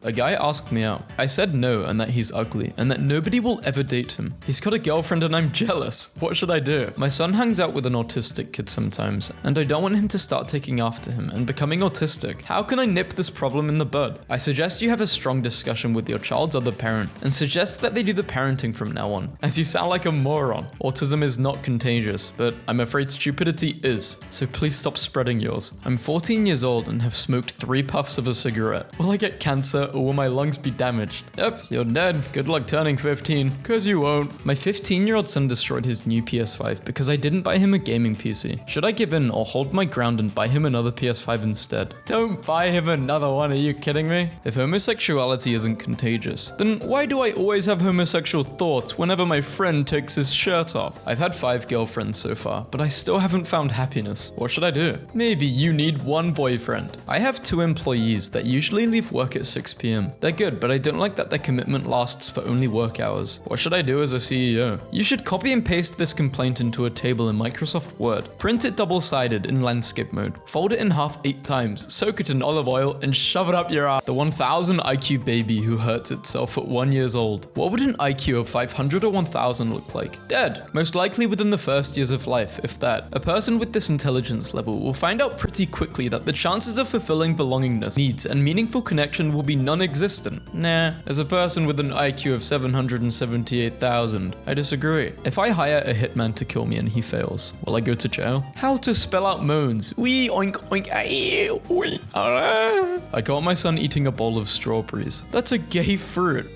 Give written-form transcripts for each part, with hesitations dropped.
A guy asked me out. I said no and that he's ugly and that nobody will ever date him. He's got a girlfriend and I'm jealous. What should I do? My son hangs out with an autistic kid sometimes and I don't want him to start taking after him and becoming autistic. How can I nip this problem in the bud? I suggest you have a strong discussion with your child's other parent and suggest that they do the parenting from now on, as you sound like a moron. Autism is not contagious, but I'm afraid stupidity is, so please stop spreading yours. I'm 14 years old and have smoked 3 puffs of a cigarette. Will I get cancer or will my lungs be damaged? Yep, you're dead. Good luck turning 15, cause you won't. My 15-year-old son destroyed his new PS5 because I didn't buy him a gaming PC. Should I give in or hold my ground and buy him another PS5 instead? Don't buy him another one, are you kidding me? If homosexuality isn't contagious, then why do I always have homosexual thoughts whenever my friend takes his shirt off? I've had 5 girlfriends so far, but I still haven't found happiness. What should I do? Maybe you need one boyfriend. I have 2 employees that usually leave work at 6 p.m. They're good, but I don't like that their commitment lasts for only work hours. What should I do as a CEO? You should copy and paste this complaint into a table in Microsoft Word. Print it double-sided in landscape mode. Fold it in half 8 times, soak it in olive oil, and shove it up your ass. The 1000 IQ baby who hurts itself at 1 year old. What would an IQ of 500 or 1000 look like? Dead. Most likely within the first years of life, if that. A person with this intelligence level will find out pretty quickly that the chances of fulfilling belongingness, needs, and meaningful connection will be non-existent. Nah. As a person with an IQ of 778,000, I disagree. If I hire a hitman to kill me and he fails, will I go to jail? How to spell out moans. Wee oink oink aye, oink. I caught my son eating a bowl of strawberries. That's a gay fruit.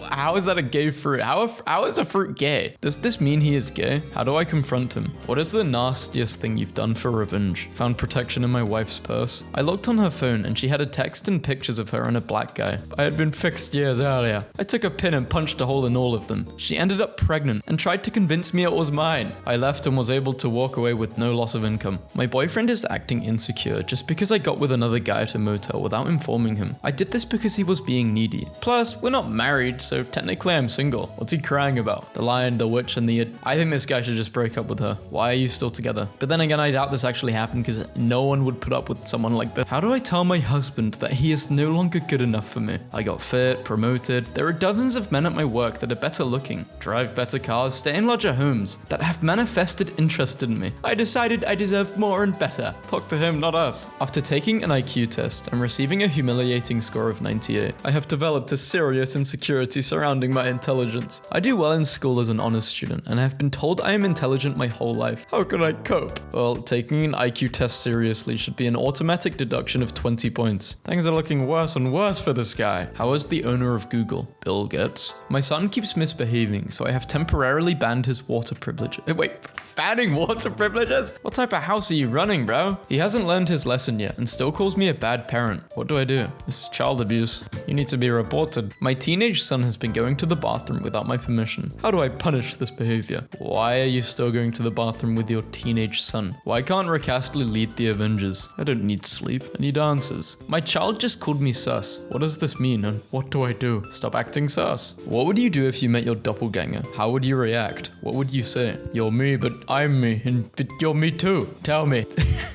How is that a gay fruit? How is a fruit gay? Does this mean he is gay? How do I confront him? What is the nastiest thing you've done for revenge? Found protection in my wife's purse. I looked on her phone and she had a text and pictures of her and a black guy. I had been fixed years earlier. I took a pin and punched a hole in all of them. She ended up pregnant and tried to convince me it was mine. I left and was able to walk away with no loss of income. My boyfriend is acting insecure just because I got with another guy at a motel without informing him. I did this because he was being needy. Plus, we're not married, so technically I'm single. What's he crying about? The lion, the witch, and the... I think this guy should just break up with her. Why are you still together? But then again, I doubt this actually happened because no one would put up with someone like this. How do I tell my husband that he is no longer good enough for me? I got fit, promoted. There are dozens of men at my work that are better looking, drive better cars, stay in larger homes, that have manifested interest in me. I decided I deserved more and better. Talk to him, not us. After taking an IQ test and receiving a humiliating score of 98, I have developed a serious insecurity surrounding my intelligence. I do well in school as an honors student, and I have been told I am intelligent my whole life. How can I cope? Well, taking an IQ test seriously should be an automatic deduction of 20 points. Things are looking worse and worse for this guy. How is the owner of Google? Bill Gates. My son keeps misbehaving, so I have temporarily banned his water privilege. Wait, banning water privileges? What type of house are you running, bro? He hasn't learned his lesson yet and still calls me a bad parent. What do I do? This is child abuse. You need to be reported. My teenage son has been going to the bathroom without my permission. How do I punish this behavior? Why are you still going to the bathroom with your teenage son? Why can't Rick Astley lead the Avengers? I don't need sleep. I need answers. My child just called me sus. What does this mean and what do I do? Stop acting sus. What would you do if you met your doppelganger? How would you react? What would you say? You're me, but I'm me, but you're me too. Tell me.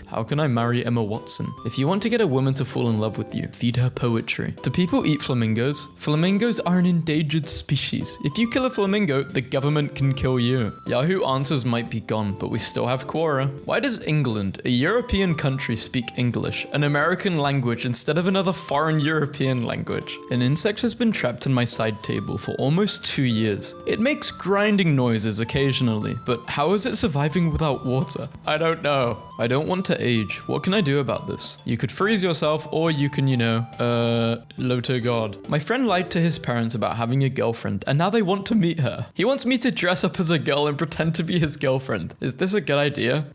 How can I marry Emma Watson? If you want to get a woman to fall in love with you, feed her poetry. Do people eat flamingos? Flamingos are an endangered species. If you kill a flamingo, the government can kill you. Yahoo Answers might be gone, but we still have Quora. Why does England, a European country, speak English, an American language, instead of another foreign European language? An insect has been trapped in my side table for almost 2 years. It makes grinding noises occasionally, but how is it surviving without water? I don't know. I don't want to age. What can I do about this? You could freeze yourself, or you can, low to God. My friend lied to his parents about having a girlfriend, and now they want to meet her. He wants me to dress up as a girl and pretend to be his girlfriend. Is this a good idea?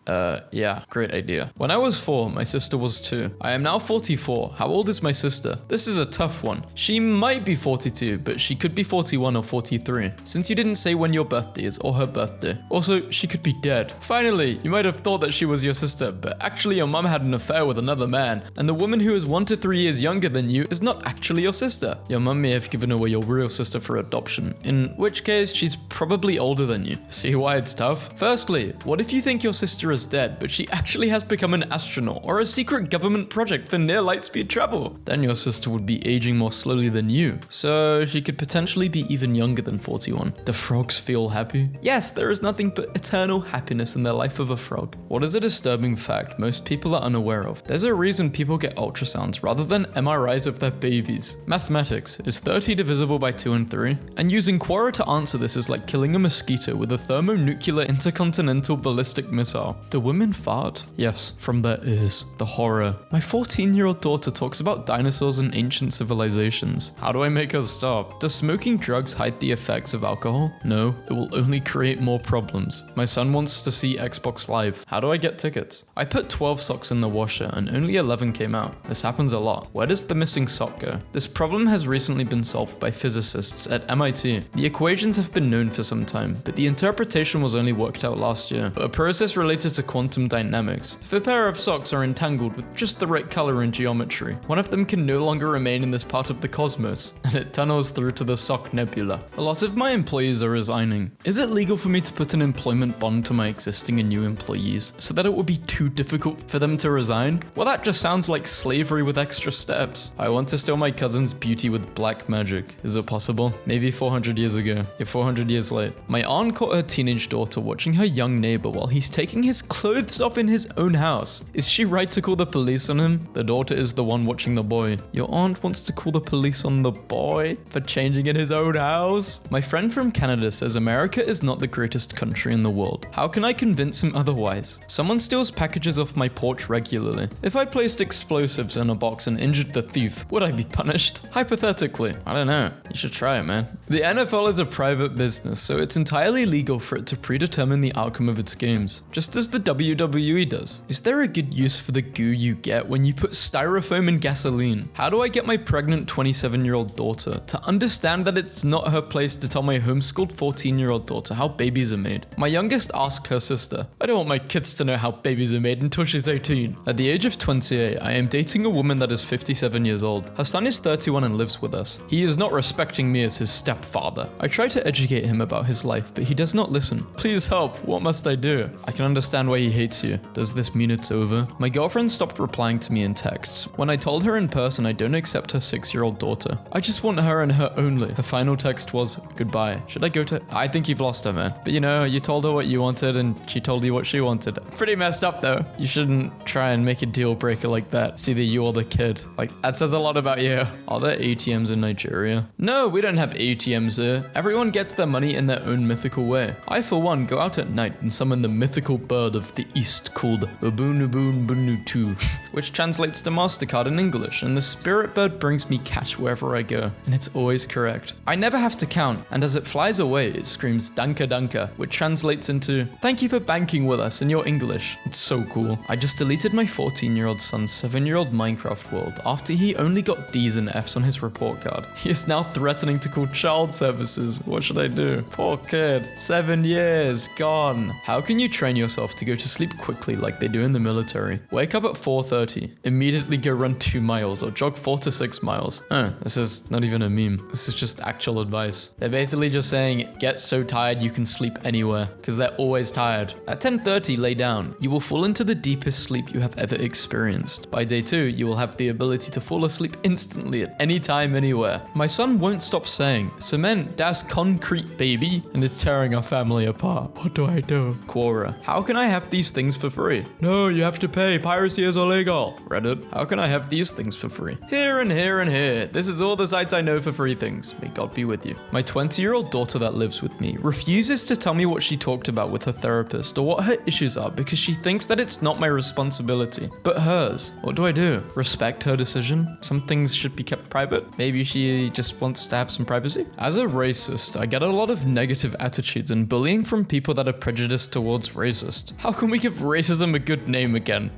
Yeah, great idea. When I was 4, my sister was 2. I am now 44. How old is my sister? This is a tough one. She might be 42, but she could be 41 or 43, since you didn't say when your birthday is or her birthday. Also, she could be dead. Finally, you might have thought that she was your sister sister, but actually your mum had an affair with another man, and the woman who is 1 to 3 years younger than you is not actually your sister. Your mum may have given away your real sister for adoption, in which case she's probably older than you. See why it's tough? Firstly, what if you think your sister is dead, but she actually has become an astronaut or a secret government project for near light speed travel? Then your sister would be aging more slowly than you, so she could potentially be even younger than 41. Do frogs feel happy? Yes, there is nothing but eternal happiness in the life of a frog. What is a disturbing fact most people are unaware of? There's a reason people get ultrasounds rather than MRIs of their babies. Mathematics. Is 30 divisible by 2 and 3? And using Quora to answer this is like killing a mosquito with a thermonuclear intercontinental ballistic missile. Do women fart? Yes, from their ears. The horror. My 14-year-old daughter talks about dinosaurs and ancient civilizations. How do I make her stop? Does smoking drugs hide the effects of alcohol? No, it will only create more problems. My son wants to see Xbox Live. How do I get tickets? I put 12 socks in the washer and only 11 came out. This happens a lot. Where does the missing sock go? This problem has recently been solved by physicists at MIT. The equations have been known for some time, but the interpretation was only worked out last year. A process related to quantum dynamics. If a pair of socks are entangled with just the right color and geometry, one of them can no longer remain in this part of the cosmos, and it tunnels through to the sock nebula. A lot of my employees are resigning. Is it legal for me to put an employment bond to my existing and new employees so that it would be too difficult for them to resign? Well, that just sounds like slavery with extra steps. I want to steal my cousin's beauty with black magic. Is it possible? Maybe 400 years ago. You're 400 years late. My aunt caught her teenage daughter watching her young neighbor while he's taking his clothes off in his own house. Is she right to call the police on him? The daughter is the one watching the boy. Your aunt wants to call the police on the boy for changing in his own house? My friend from Canada says America is not the greatest country in the world. How can I convince him otherwise? Someone steals packages off my porch regularly. If I placed explosives in a box and injured the thief, would I be punished? Hypothetically, I don't know. You should try it, man. The NFL is a private business, so it's entirely legal for it to predetermine the outcome of its games, just as the WWE does. Is there a good use for the goo you get when you put styrofoam in gasoline? How do I get my pregnant 27-year-old daughter to understand that it's not her place to tell my homeschooled 14-year-old daughter how babies are made? My youngest asked her sister, I don't want my kids to know how babies are made until she's 18. At the age of 28, I am dating a woman that is 57 years old. Her son is 31 and lives with us. He is not respecting me as his stepfather. I try to educate him about his life, but he does not listen. Please help. What must I do? I can understand why he hates you. Does this mean it's over? My girlfriend stopped replying to me in texts. When I told her in person I don't accept her 6-year-old daughter. I just want her and her only. Her final text was, goodbye. Should I go to... I think you've lost her, man. But you know, you told her what you wanted and she told you what she wanted. Pretty messed up though. You shouldn't try and make a deal breaker like that. It's either you or the kid. Like, that says a lot about you. Are there ATMs in Nigeria? No, we don't have ATMs here. Everyone gets their money in their own mythical way. I, for one, go out at night and summon the mythical bird of the east called Ubunubunbunutu, which translates to MasterCard in English, and the spirit bird brings me cash wherever I go, and it's always correct. I never have to count, and as it flies away, it screams Danka Danka, which translates into, thank you for banking with us in your English. It's so cool. I just deleted my 14-year-old son's 7-year-old Minecraft world after he only got D's and F's on his report card. He is now threatening to call child services. What should I do? Poor kid, 7 years, gone. How can you train yourself to go to sleep quickly like they do in the military? Wake up at 4:30, immediately go run 2 miles or jog 4 to 6 miles. Oh, this is not even a meme. This is just actual advice. They're basically just saying, get so tired you can sleep anywhere, because they're always tired. At 10:30, lay down. You will fall into the deepest sleep you have ever experienced. By day 2, you will have the ability to fall asleep instantly at any time, anywhere. My son won't stop saying, cement, das concrete, baby, and it's tearing our family apart. What do I do? Quora. How can I have these things for free? No, you have to pay. Piracy is illegal. Reddit. How can I have these things for free? Here and here and here. This is all the sites I know for free things. May God be with you. My 20-year-old daughter that lives with me refuses to tell me what she talked about with her therapist or what her issues are because she thinks that it's not my responsibility, but hers. What do I do? Respect her decision? Some things should be kept private. Maybe she just wants to have some privacy. As a racist, I get a lot of negative attitudes and bullying from people that are prejudiced towards racist. How can we give racism a good name again?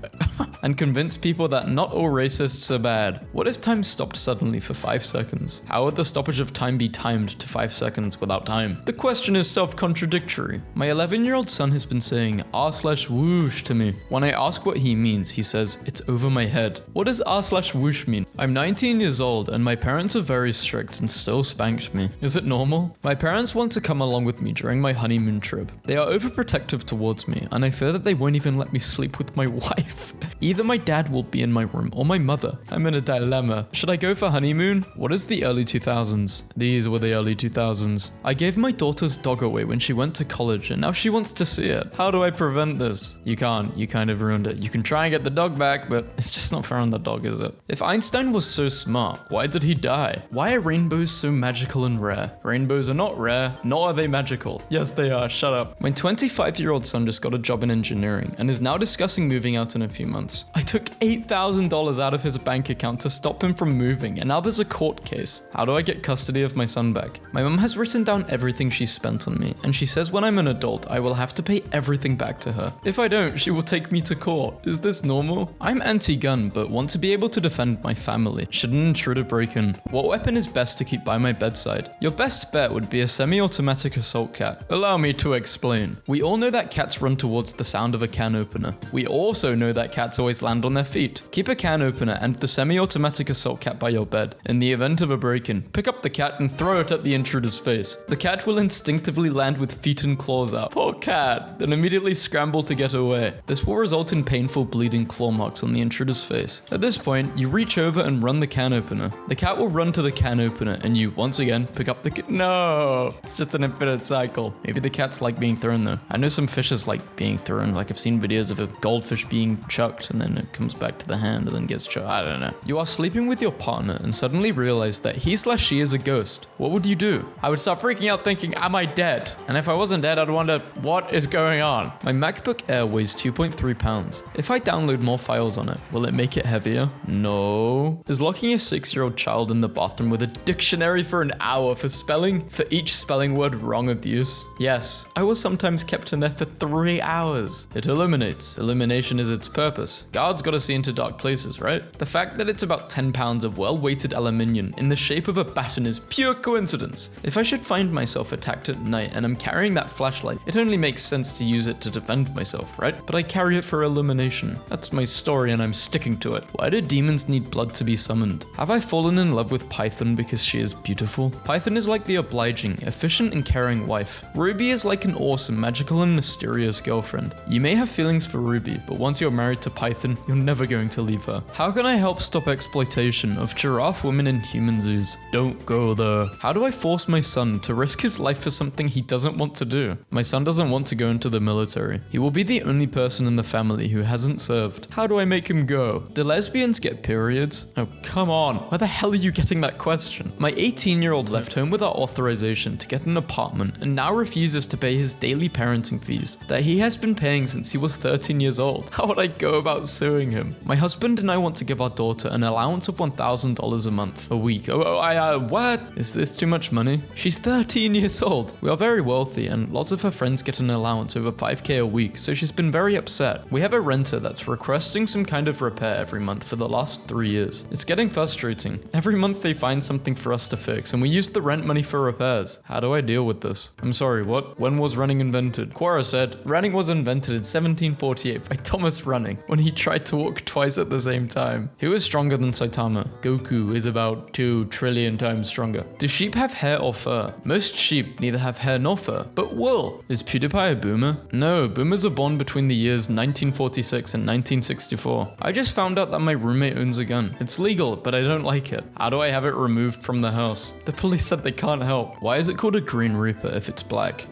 And convince people that not all racists are bad? What if time stopped suddenly for 5 seconds? How would the stoppage of time be timed to 5 seconds without time? The question is self-contradictory. My 11-year-old son has been saying r/whoosh to me. When I ask what he means, he says, it's over my head. What does r/whoosh mean? I'm 19 years old and my parents are very strict and still spanked me. Is it normal? My parents want to come along with me during my honeymoon trip. They are overprotective towards me and I fear that they won't even let me sleep with my wife. Either my dad will be in my room or my mother. I'm in a dilemma. Should I go for honeymoon? What is the early 2000s? These were the early 2000s. I gave my daughter's dog away when she went to college and now she wants to see it. How do I prevent this? You can't. You kind of ruined it. You can try and get the dog back, but it's just not fair on the dog, is it? If Einstein was so smart, why did he die? Why are rainbows so magical and rare? Rainbows are not rare, nor are they magical. Yes, they are. Shut up. My 25-year-old son just got a job in engineering and is now discussing moving out in a few months. I took $8,000 out of his bank account to stop him from moving, and now there's a court case. How do I get custody of my son back? My mum has written down everything she spent on me, and she says when I'm an adult, I will have to pay everything back to her. If I don't, she will take me to court. Is this normal? I'm anti-gun, but want to be able to defend my family. Should an intruder break in? What weapon is best to keep by my bedside? Your best bet would be a semi-automatic assault cat. Allow me to explain. We all know that cats run towards the sound of a can opener. We also know that cats always land on their feet. Keep a can opener and the semi-automatic assault cat by your bed. In the event of a break-in, pick up the cat and throw it at the intruder's face. The cat will instinctively land with feet and claws out. Poor cat, then immediately scramble to get away. This will result in painful bleeding claw marks on the intruder's face. At this point, you reach over and run the can opener. The cat will run to the can opener and you, once again, pick up the No! It's just an infinite cycle. Maybe the cats like being thrown though. I know some fishes like being thrown. Like I've seen videos of a goldfish being chucked and then it comes back to the hand and then gets chucked. I don't know. You are sleeping with your partner and suddenly realize that he/she is a ghost. What would you do? I would start freaking out thinking, am I dead? And if I wasn't dead, I'd wonder, what is going on? My MacBook Air weighs 2.3 pounds. If I download more files on it, will it make it heavier? No. Is locking a 6-year-old child in the bathroom with a dictionary for an hour for each spelling word wrong abuse? Yes. I was sometimes kept in there for 3 hours. It illuminates. Illumination is its purpose. Guards gotta see into dark places, right? The fact that it's about 10 pounds of well-weighted aluminium in the shape of a baton is pure coincidence. If I should find myself attacked at night and I'm carrying that flashlight, it only makes sense to use it to defend myself, right? But I carry it for illumination. That's my story and I'm sticking to it. Why do demons need blood to be summoned? Have I fallen in love with Python because she is beautiful? Python is like the obliging, efficient and caring wife. Ruby is like an awesome, magical and mysterious girlfriend. You may have feelings for Ruby, but once you're married to Python, you're never going to leave her. How can I help stop exploitation of giraffe women in human zoos? Don't go there. How do I force my son to risk his life for something he doesn't want to do? My son doesn't want to go into the military. He will be the only person in the family who hasn't served. How do I make him go? Do lesbians get periods? Oh, come on. Where the hell are you getting that question? My 18-year-old left home without authorization to get an apartment and now refuses to pay his daily parenting fees that he has been paying since he was 13 years old. How would I go about suing him? My husband and I want to give our daughter an allowance of $1,000 a month, a week. What? Is this too much money? She's 13 years old. We are very wealthy and lots of her friends get an allowance over $5,000 a week, so she's been very upset. We have a renter that's requesting some kind of repair every month for the last 3 years. It's getting frustrating. Every month they find something for us to fix and we use the rent money for repairs. How do I deal with this? I'm sorry, what? When was running invented? Quora said, running was invented in 1748 by Thomas Running when he tried to walk twice at the same time. Who is stronger than Saitama? Goku is about 2 trillion times stronger. Do sheep have hair or fur? Most sheep neither have hair nor fur, but wool. Is PewDiePie a boomer? No, boomers are born between the years 1946 and 1964. I just found out that my roommate owns a gun. It's legal, but I don't like it. How do I have it removed from the house? The police said they can't help. Why is it called a Green Reaper if it's black?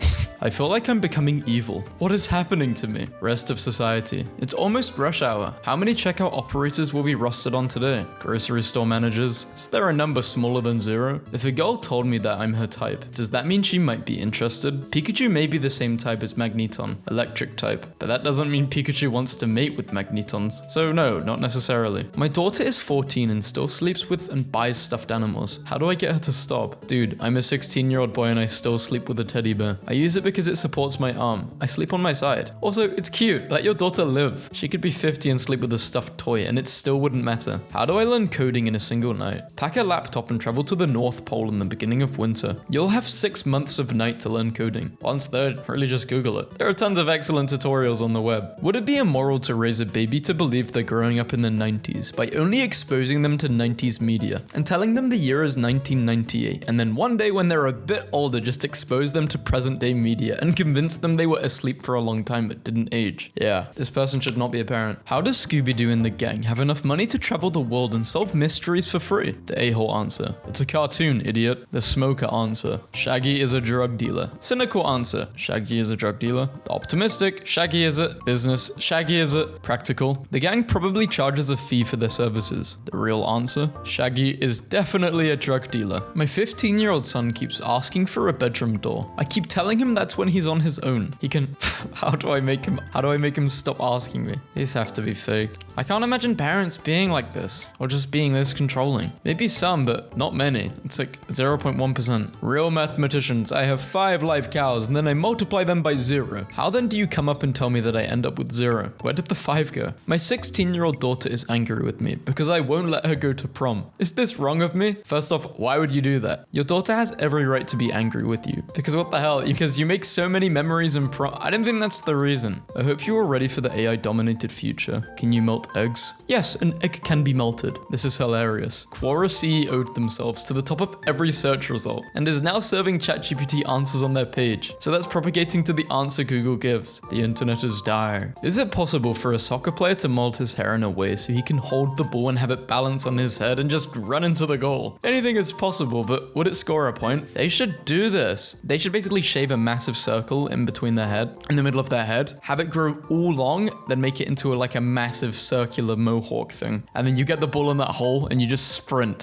I feel like I'm becoming evil. What is happening to me? Rest of society. It's almost rush hour. How many checkout operators will be rostered on today? Grocery store managers. Is there a number smaller than 0? If a girl told me that I'm her type, does that mean she might be interested? Pikachu may be the same type as Magneton, electric type, but that doesn't mean Pikachu wants to mate with Magnetons. So no, not necessarily. My daughter is 14 and still sleeps with and buys stuffed animals. How do I get her to stop? Dude, I'm a 16-year-old boy and I still sleep with a teddy bear. I use it because it supports my arm. I sleep on my side. Also, it's cute. Let your daughter live. She could be 50 and sleep with a stuffed toy and it still wouldn't matter. How do I learn coding in a single night? Pack a laptop and travel to the North Pole in the beginning of winter. You'll have 6 months of night to learn coding. Once there, really just Google it. There are tons of excellent tutorials on the web. Would it be immoral to raise a baby to believe they're growing up in the 90s by only exposing them to 90s media and telling them the year is 1998, and then one day when they're a bit older just expose them to present day media and convince them they were asleep for a long time but didn't age? Yeah, this person should not be a parent. How does Scooby-Doo and the gang have enough money to travel the world and solve mysteries for free? The a-hole answer. It's a cartoon, idiot. The smoker answer. Shaggy is a drug dealer. Cynical answer. Shaggy is a drug dealer. The optimistic. Shaggy is it. Business. Shaggy is it. Practical. The gang probably charges a fee for their services. The real answer. Shaggy is definitely a drug dealer. My 15-year-old son keeps asking for a bedroom door. I keep telling him that's when he's on his own. He can... How do I make him stop asking me? These have to be fake. I can't imagine parents being like this or just being this controlling. Maybe some, but not many. It's like 0.1%. Real mathematicians, I have 5 live cows and then I multiply them by 0. How then do you come up and tell me that I end up with 0? Where did the 5 go? My 16-year-old daughter is angry with me because I won't let her go to prom. Is this wrong of me? First off, why would you do that? Your daughter has every right to be angry with you. Because what the hell? Because you make so many memories in prom. I don't think that's the reason. I hope you are ready for the AI-dominated future. Can you melt eggs? Yes, an egg can be melted. This is hilarious. Quora CEO'd themselves to the top of every search result and is now serving ChatGPT answers on their page. So that's propagating to the answer Google gives. The internet is dire. Is it possible for a soccer player to mold his hair in a way so he can hold the ball and have it balance on his head and just run into the goal? Anything is possible, but would it score a point? They should do this. They should basically shave a massive circle in between their head, in the middle of their head, have it grow all long, then make it into like a massive circular mohawk thing. And then you get the ball in that hole and you just sprint.